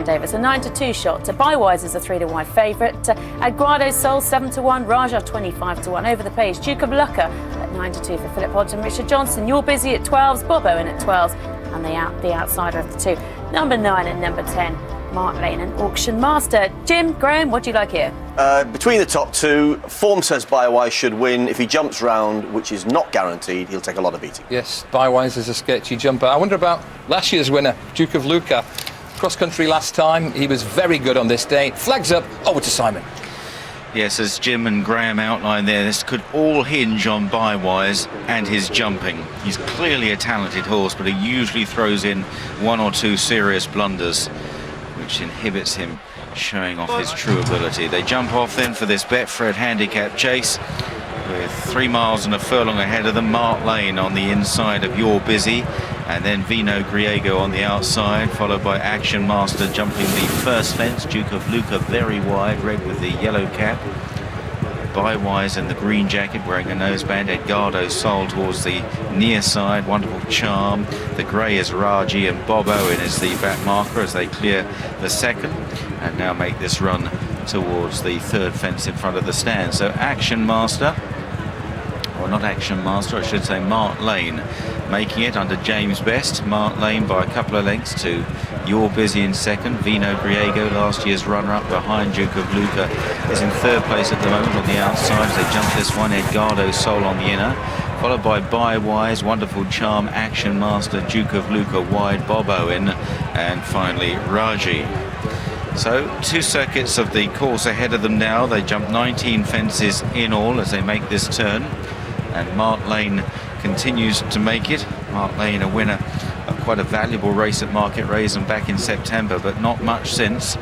Action Davis, a 9-2 shot. Bywise is a 3-1 favourite. Aguado Soul 7-1. Raja 25-1. Over the page, Duke of Lucca at 9-2 for Philip Hodge and Richard Johnson. You're Busy at 12s. Bob Owen at 12s. And the outsider of the two, number 9 and number 10, Mark Lane and Auction Master. Jim, Graham, what do you like here? Between the top two, form says Bywise should win. If he jumps round, which is not guaranteed, he'll take a lot of beating. Yes, Bywise is a sketchy jumper. I wonder about last year's winner, Duke of Lucca. Cross country last time, he was very good on this day. Flags up, over to Simon. Yes, as Jim and Graham outlined there, this could all hinge on Bywise and his jumping. He's clearly a talented horse, but he usually throws in one or two serious blunders, which inhibits him showing off his true ability. They jump off then for this Betfred handicap chase, with 3 miles and a furlong ahead of them. Mark Lane on the inside of You're Busy, and then Vino Griego on the outside, followed by Action Master jumping the first fence. Duke of Lucca very wide, red with the yellow cap. Bywise in the green jacket wearing a noseband. Edgardo Sol towards the near side. Wonderful Charm. The grey is Raji, and Bob Owen is the back marker as they clear the second and now make this run towards the third fence in front of the stand. So Action Master, or not Action Master, I should say Mark Lane, making it under James Best. Mark Lane by a couple of lengths to You're Busy in second. Vino Griego, last year's runner-up behind Duke of Lucca, is in third place at the moment on the outside as they jump this one. Edgardo Sol on the inner, followed by Bywise, Wonderful Charm, Action Master, Duke of Lucca wide, Bob Owen, and finally Raji. So 2 circuits of the course ahead of them now. They jump 19 fences in all as they make this turn, and Mark Lane continues to make it. Mark Lane, a winner of quite a valuable race at Market Rasen back in September, but not much since.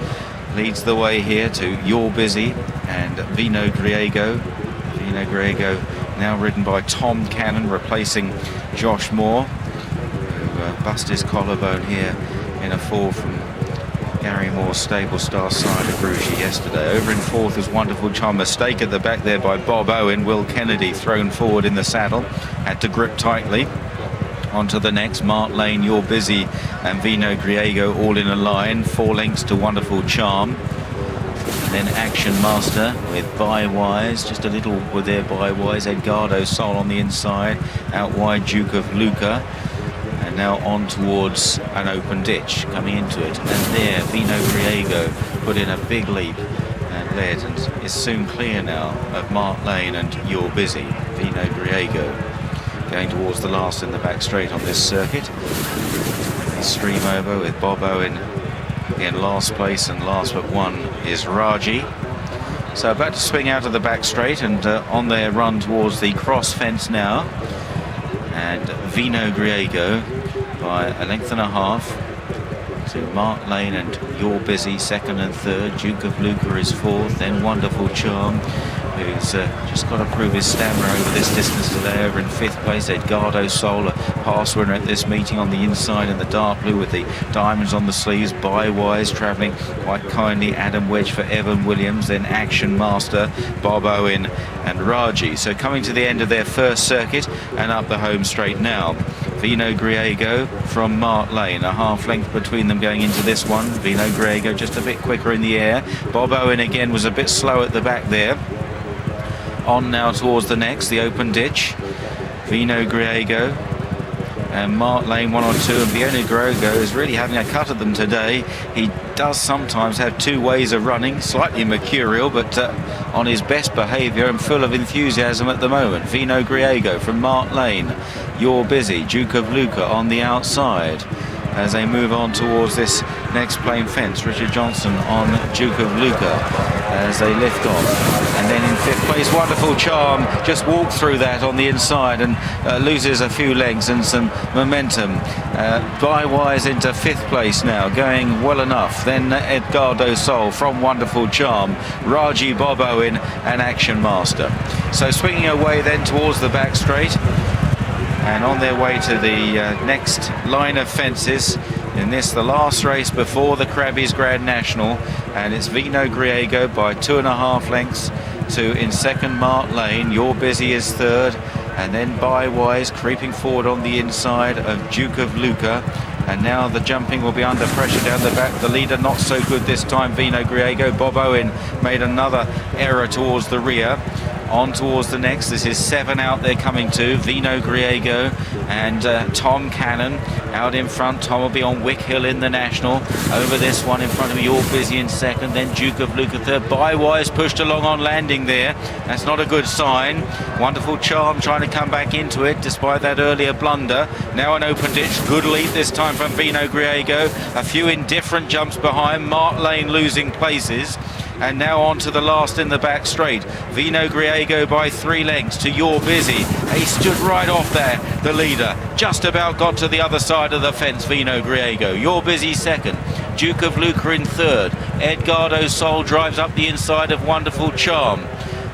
Leads the way here to You're Busy and Vino Griego. Vino Griego now ridden by Tom Cannon, replacing Josh Moore, who bust his collarbone here in a fall from Gary Moore's stable star side of Grucci yesterday. Over in fourth is Wonderful Charm. Mistake at the back there by Bob Owen. Will Kennedy thrown forward in the saddle. Had to grip tightly. On to the next. Mark Lane, You're Busy, and Vino Griego all in a line. 4 lengths to Wonderful Charm. And then Action Master with Bywise. Just a little with their Bywise. Edgardo Sol on the inside. Out wide Duke of Lucca. And now on towards an open ditch, coming into it. And there, Vino Griego put in a big leap and led, and is soon clear now of Mark Lane and You're Busy. Vino Griego going towards the last in the back straight on this circuit. They stream over with Bob Owen in last place, and last but one is Raji. So about to swing out of the back straight and on their run towards the cross fence now. And Vino Griego by a length and a half to Mark Lane and You're Busy second and third. Duke of Lucca is fourth, then Wonderful Charm, who's just got to prove his stamina over this distance today. Over in fifth place, Edgardo Sol, a pass winner at this meeting on the inside in the dark blue with the diamonds on the sleeves. Bywise travelling quite kindly, Adam Wedge for Evan Williams, then Action Master, Bob Owen and Raji. So coming to the end of their first circuit and up the home straight now. Vino Griego from Mark Lane, a half length between them going into this one. Vino Griego just a bit quicker in the air. Bob Owen again was a bit slow at the back there. On now towards the next, the open ditch. Vino Griego and Mark Lane 1 or 2, and Vino Griego is really having a cut at them today. He does sometimes have 2 ways of running, slightly mercurial, but on his best behaviour and full of enthusiasm at the moment. Vino Griego from Mark Lane, You're Busy, Duke of Lucca on the outside as they move on towards this next plain fence. Richard Johnson on Duke of Lucca as they lift off, and then in fifth place Wonderful Charm just walked through that on the inside and loses a few lengths and some momentum. Bywise into fifth place now, going well enough. Then Edgardo Sol from Wonderful Charm, Raji, Bob Owen and Action Master. So swinging away then towards the back straight, and on their way to the next line of fences in this, the last race before the Crabbies Grand National, and it's Vino Griego by 2.5 lengths to in second Mark Lane. You're Busy is third, and then Bywise creeping forward on the inside of Duke of Lucca, And now the jumping will be under pressure down the back. The leader not so good this time, Vino Griego. Bob Owen made another error towards the rear. On towards the next. This is 7 out there coming to Vino Griego and Tom Cannon out in front. Tom will be on Wick Hill in the National. Over this one in front of You're Busy in second, then Duke of Lucca third. Bywise pushed along on landing there. That's not a good sign. Wonderful Charm trying to come back into it despite that earlier blunder. Now an open ditch. Good lead this time from Vino Griego. A few indifferent jumps behind. Mark Lane losing places. And now on to the last in the back straight. Vino Griego by 3 lengths to You're Busy. He stood right off there, the leader. Just about got to the other side of the fence, Vino Griego. You're Busy second. Duke of Lucca in third. Edgardo Sol drives up the inside of Wonderful Charm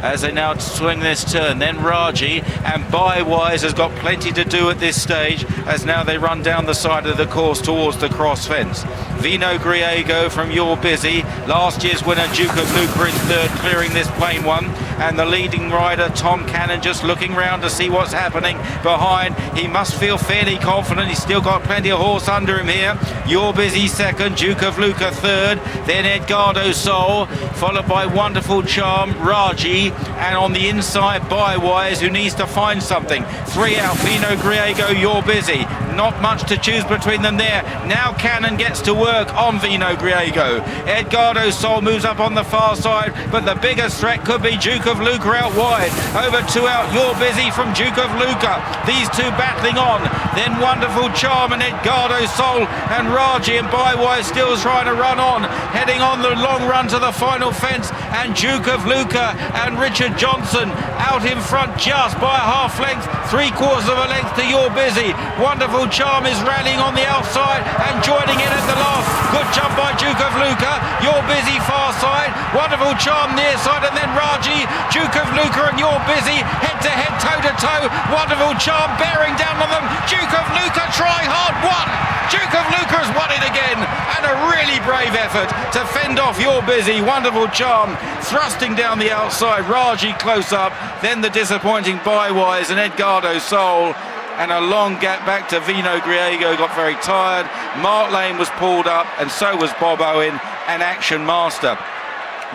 as they now swing this turn. Then Raji, and Bywise has got plenty to do at this stage as now they run down the side of the course towards the cross fence. Vino Griego from You're Busy, last year's winner Duke of Lucca in third, clearing this plain one, and the leading rider Tom Cannon just looking round to see what's happening behind. He must feel fairly confident. He's still got plenty of horse under him here. You're Busy second, Duke of Lucca third, then Edgardo Sol, followed by Wonderful Charm, Raji, and on the inside Bywise, who needs to find something. 3 out, Vino Griego, You're Busy. Not much to choose between them there. Now Cannon gets to work on Vino Griego. Edgardo Sol moves up on the far side, but the biggest threat could be Duke of Lucca out wide. Over 2 out, You're Busy from Duke of Lucca. These two battling on. Then Wonderful Charm and Edgardo Sol, and Raji and Bywise still trying to run on. Heading on the long run to the final fence, and Duke of Lucca and Richard Johnson out in front just by a half length, 3/4 of a length to You're Busy. Wonderful Charm is rallying on the outside and joining in at the last. Good jump by Duke of Lucca. You're Busy far side. Wonderful Charm near side, and then Raji, Duke of Lucca and You're Busy head to head, toe to toe. Wonderful Charm bearing down on them. Duke of Lucca trying hard, won. Duke of Lucca has won it again, and a really brave effort to fend off You're Busy. Wonderful Charm thrusting down the outside. Raji close up, then the disappointing Bywise and Edgardo Sol. And a long gap back to Vino Griego, got very tired. Mark Lane was pulled up, and so was Bob Owen and Action Master.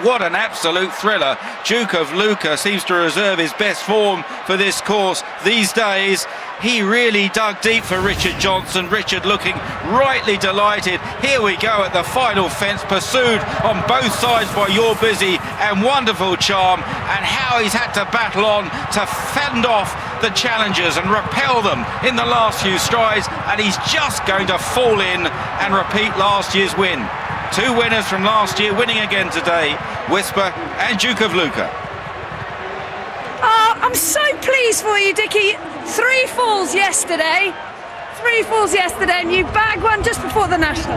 What an absolute thriller. Duke of Lucca seems to reserve his best form for this course these days. He really dug deep for Richard Johnson. Richard looking rightly delighted. Here we go at the final fence, pursued on both sides by You're Busy and Wonderful Charm, and how he's had to battle on to fend off the challengers and repel them in the last few strides, and he's just going to fall in and repeat last year's win. 2 winners from last year winning again today, Whisper and Duke of Lucca. Oh, I'm so pleased for you, Dickie. 3 falls yesterday, and you bagged one just before the National.